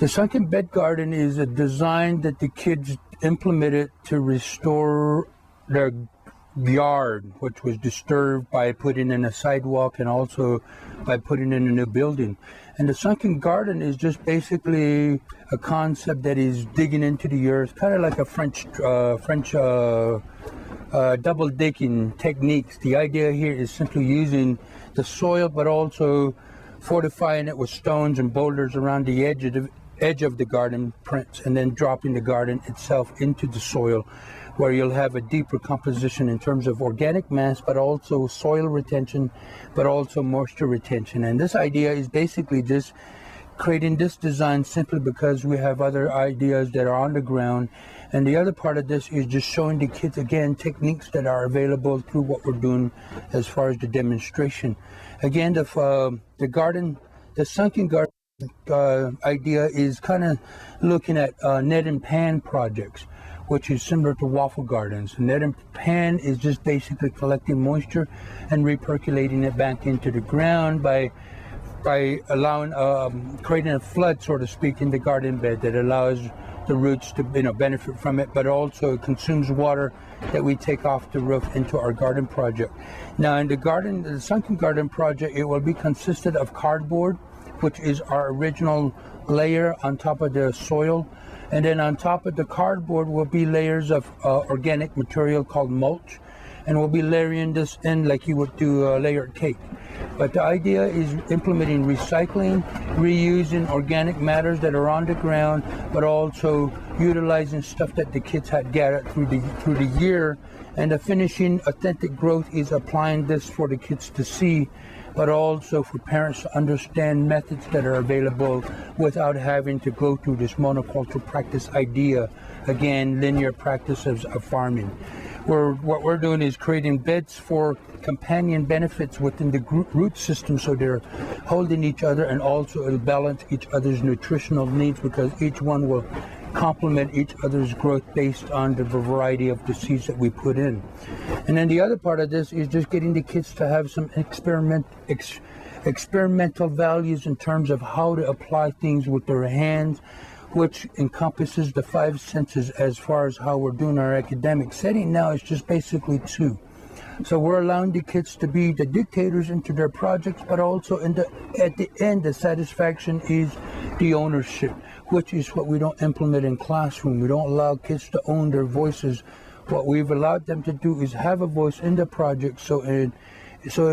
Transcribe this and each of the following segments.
The sunken bed garden is a design that the kids implemented to restore their yard, which was disturbed by putting in a sidewalk and also by putting in a new building. And the sunken garden is just basically a concept that is digging into the earth, kind of like a French double digging techniques. The idea here is simply using the soil, but also fortifying it with stones and boulders around the edge of the garden prints, and then dropping the garden itself into the soil, where you'll have a deeper composition in terms of organic mass, but also soil retention, but also moisture retention. And this idea is basically just creating this design simply because we have other ideas that are on the ground. And the other part of this is just showing the kids, again, techniques that are available through what we're doing as far as the demonstration. Again, the sunken garden idea is kind of looking at net and pan projects, which is similar to waffle gardens. Net and pan is just basically collecting moisture and repercolating it back into the ground by allowing creating a flood, so to speak, in the garden bed that allows the roots to benefit from it, but also consumes water that we take off the roof into our garden project. Now in the sunken garden project, it will be consisted of cardboard, which is our original layer on top of the soil, and then on top of the cardboard will be layers of organic material called mulch, and we'll be layering this in like you would do a layered cake. But the idea is implementing recycling, reusing organic matters that are on the ground, but also utilizing stuff that the kids had gathered through the year. And the finishing authentic growth is applying this for the kids to see, but also for parents to understand methods that are available without having to go through this monoculture practice idea, again, linear practices of farming. What we're doing is creating beds for companion benefits within the root system, so they're holding each other, and also it'll balance each other's nutritional needs because each one will complement each other's growth based on the variety of the seeds that we put in. And then the other part of this is just getting the kids to have some experimental values in terms of how to apply things with their hands, which encompasses the 5 senses as far as how we're doing our academic setting. Now it's just basically 2. So we're allowing the kids to be the dictators into their projects, but also at the end, the satisfaction is the ownership, which is what we don't implement in classroom. We don't allow kids to own their voices. What we've allowed them to do is have a voice in the project, so it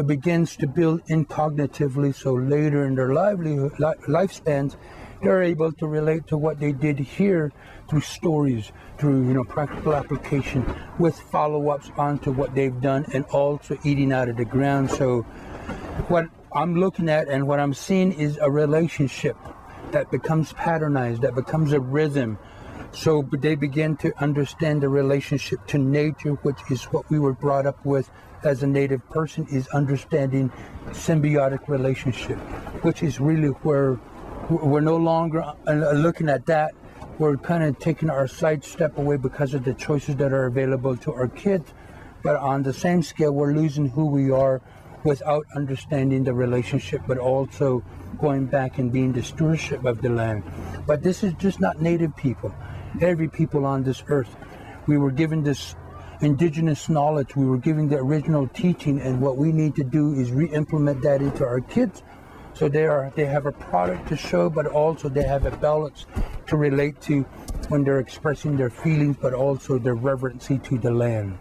begins to build in cognitively, so later in their lifespans, they're able to relate to what they did here through stories, through practical application, with follow-ups onto what they've done, and also eating out of the ground. So what I'm looking at and what I'm seeing is a relationship that becomes patternized, that becomes a rhythm. So they begin to understand the relationship to nature, which is what we were brought up with as a native person, is understanding symbiotic relationship, which is really where we're no longer looking at that. We're kind of taking our sidestep away because of the choices that are available to our kids. But on the same scale, we're losing who we are without understanding the relationship, but also going back and being the stewardship of the land. But this is just not native people. Every people on this earth. We were given this indigenous knowledge. We were given the original teaching, and what we need to do is re-implement that into our kids. So they have a product to show, but also they have a balance to relate to when they're expressing their feelings, but also their reverency to the land.